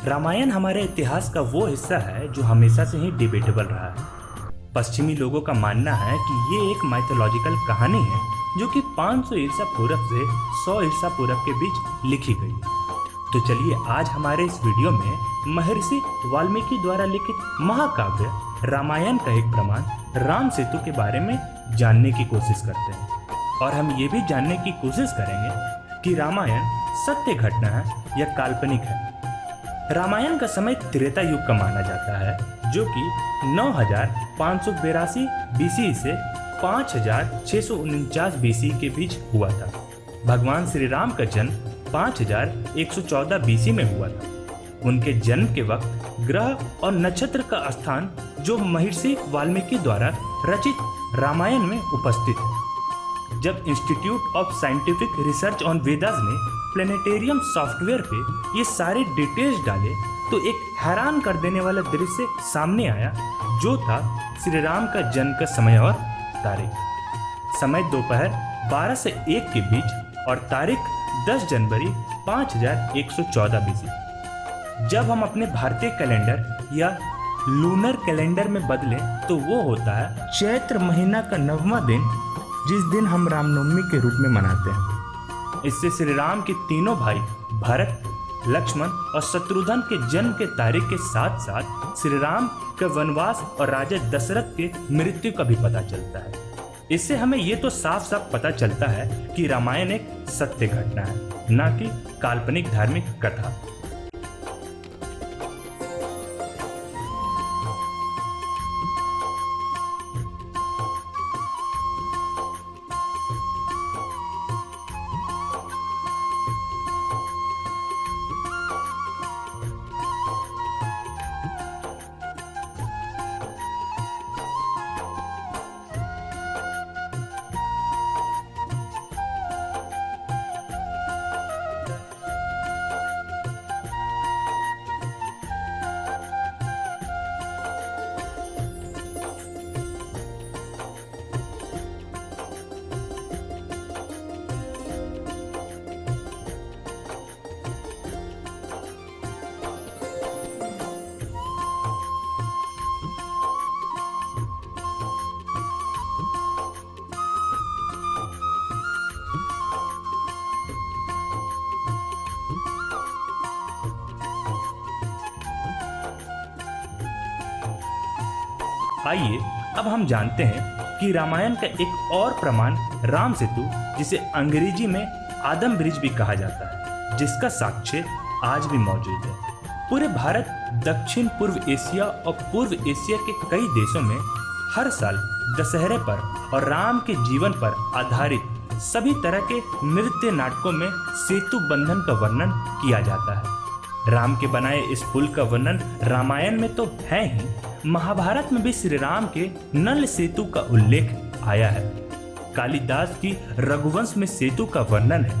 रामायण हमारे इतिहास का वो हिस्सा है जो हमेशा से ही डिबेटेबल रहा है। पश्चिमी लोगों का मानना है कि ये एक माइथोलॉजिकल कहानी है जो कि 500 ईसा पूर्व से 100 ईसा पूर्व के बीच लिखी गई है। तो चलिए आज हमारे इस वीडियो में महर्षि वाल्मीकि द्वारा लिखित महाकाव्य रामायण का एक प्रमाण राम सेतु के बारे में जानने की कोशिश करते हैं। और हम ये भी जानने की कोशिश करेंगे कि रामायण सत्य घटना है या काल्पनिक है। रामायण का समय त्रेता युग का माना जाता है जो कि 9582 बीसी से 5649 बीसी के बीच हुआ था। भगवान श्री राम का जन्म 5114 बीसी में हुआ था। उनके जन्म के वक्त ग्रह और नक्षत्र का स्थान जो महर्षि वाल्मीकि द्वारा रचित रामायण में उपस्थित है। जब institute of scientific research on Vedas ने प्लेनेटेरियम सॉफ्टवेयर पे ये सारे डिटेल्स डाले तो एक हैरान कर देने वाला दृश्य सामने आया जो था श्री राम का जन्म का समय और तारीख। समय दोपहर 12 से 1 के बीच और तारीख 10 जनवरी 5114 बीसी। जब हम अपने भारतीय कैलेंडर या लूनर कैलेंडर में बदलें तो वो होता है चैत्र महीना का 9वां दिन, जिस दिन हम रामनवमी के रूप में मनाते हैं। इससे श्री राम के तीनों भाई भरत, लक्ष्मण और शत्रुघ्न के जन्म के तारीख के साथ साथ श्री राम के वनवास और राजा दशरथ के मृत्यु का भी पता चलता है। इससे हमें ये तो साफ साफ पता चलता है कि रामायण एक सत्य घटना है, न कि काल्पनिक धार्मिक कथा। आइए अब हम जानते हैं कि रामायण का एक और प्रमाण राम सेतु, जिसे अंग्रेजी में आदम ब्रिज भी कहा जाता है, जिसका साक्ष्य आज भी मौजूद है। पूरे भारत, दक्षिण पूर्व एशिया और पूर्व एशिया के कई देशों में हर साल दशहरे पर और राम के जीवन पर आधारित सभी तरह के नृत्य नाटकों में सेतु बंधन का वर्णन किया जाता है। राम के बनाए इस पुल का वर्णन रामायण में तो है ही, महाभारत में भी श्री राम के नल सेतु का उल्लेख आया है। कालिदास की रघुवंश में सेतु का वर्णन है।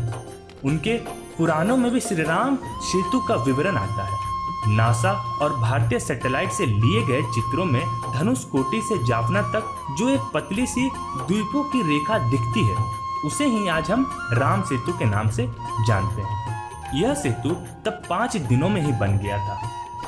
उनके पुराणों में भी श्री राम सेतु का विवरण आता है। नासा और भारतीय सैटेलाइट से लिए गए चित्रों में धनुष कोटि से जाफना तक जो एक पतली सी द्वीपों की रेखा दिखती है, उसे ही आज हम राम सेतु के नाम से जानते हैं। यह सेतु तब 5 दिनों में ही बन गया था।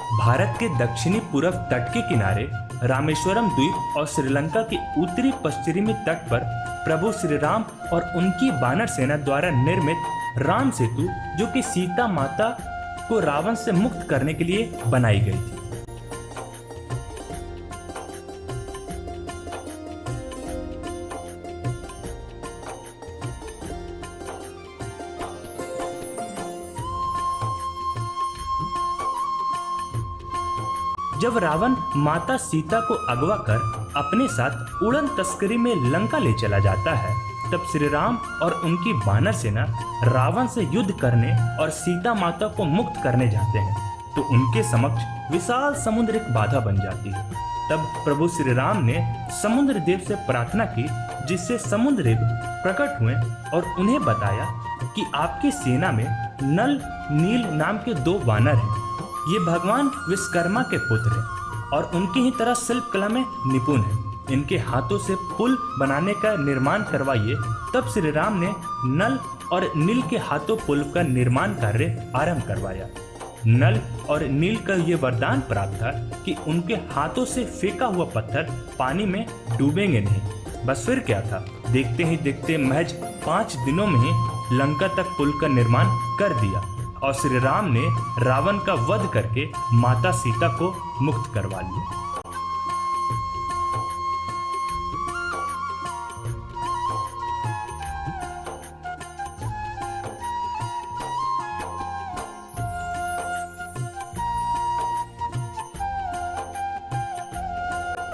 भारत के दक्षिणी पूर्व तट के किनारे रामेश्वरम द्वीप और श्रीलंका के उत्तरी पश्चिमी तट पर प्रभु श्री राम और उनकी वानर सेना द्वारा निर्मित राम सेतु, जो कि सीता माता को रावण से मुक्त करने के लिए बनाई गई थी। जब रावण माता सीता को अगवा कर अपने साथ उड़न तस्करी में लंका ले चला जाता है, तब श्री राम और उनकी वानर सेना रावण से युद्ध करने और सीता माता को मुक्त करने जाते हैं, तो उनके समक्ष विशाल समुद्र एक बाधा बन जाती है। तब प्रभु श्री राम ने समुद्र देव से प्रार्थना की, जिससे समुद्र देव प्रकट हुए और उन्हें बताया कि आपकी सेना में नल, नील नाम के 2 वानर हैं। ये भगवान विश्वकर्मा के पुत्र हैं और उनकी ही तरह शिल्प कला में निपुण हैं। इनके हाथों से पुल बनाने का निर्माण करवाइए। तब श्री राम ने नल और नील के हाथों पुल का निर्माण कार्य आरंभ करवाया। नल और नील का ये वरदान प्राप्त था कि उनके हाथों से फेंका हुआ पत्थर पानी में डूबेंगे नहीं। बस फिर क्या था, देखते ही देखते महज 5 दिनों में ही लंका तक पुल का निर्माण कर दिया और श्री राम ने रावण का वध करके माता सीता को मुक्त करवा लिया।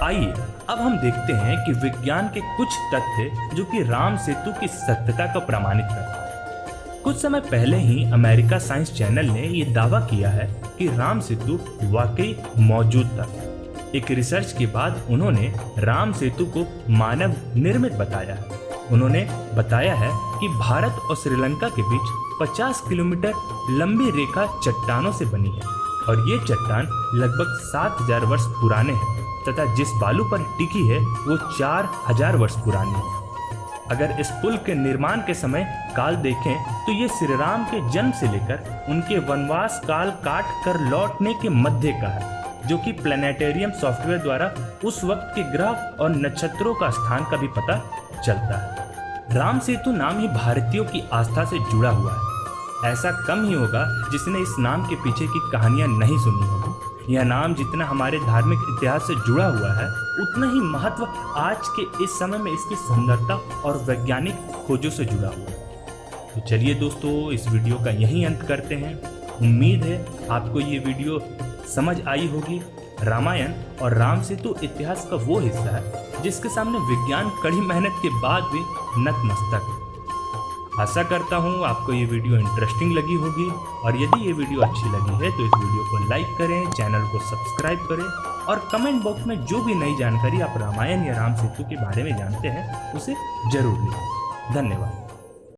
आइए अब हम देखते हैं कि विज्ञान के कुछ तथ्य जो कि राम सेतु की सत्यता को प्रमाणित करते हैं। कुछ समय पहले ही अमेरिका साइंस चैनल ने यह दावा किया है कि राम सेतु वाकई मौजूद था। एक रिसर्च के बाद उन्होंने राम सेतु को मानव निर्मित बताया है। उन्होंने बताया है कि भारत और श्रीलंका के बीच 50 किलोमीटर लंबी रेखा चट्टानों से बनी है और ये चट्टान लगभग 7000 वर्ष पुराने हैं तथा जिस बालू पर टिकी है वो 4000 वर्ष पुरानी है। अगर इस पुल के निर्माण के समय काल देखें तो ये श्री राम के जन्म से लेकर उनके वनवास काल काट कर लौटने के मध्य का है, जो कि प्लेनेटेरियम सॉफ्टवेयर द्वारा उस वक्त के ग्रह और नक्षत्रों का स्थान का भी पता चलता है। राम सेतु नाम ही भारतीयों की आस्था से जुड़ा हुआ है। ऐसा कम ही होगा जिसने इस नाम के पीछे की कहानियां नहीं सुनी होगी। यह नाम जितना हमारे धार्मिक इतिहास से जुड़ा हुआ है उतना ही महत्व आज के इस समय में इसकी सुंदरता और वैज्ञानिक खोजों से जुड़ा हुआ है। तो चलिए दोस्तों, इस वीडियो का यहीं अंत करते हैं। उम्मीद है आपको ये वीडियो समझ आई होगी। रामायण और राम सेतु इतिहास का वो हिस्सा है जिसके सामने विज्ञान कड़ी मेहनत के बाद भी नतमस्तक है। आशा करता हूँ आपको ये वीडियो इंटरेस्टिंग लगी होगी और यदि ये वीडियो अच्छी लगी है तो इस वीडियो को लाइक करें, चैनल को सब्सक्राइब करें और कमेंट बॉक्स में जो भी नई जानकारी आप रामायण या राम सेतु के बारे में जानते हैं उसे जरूर लिखें। धन्यवाद।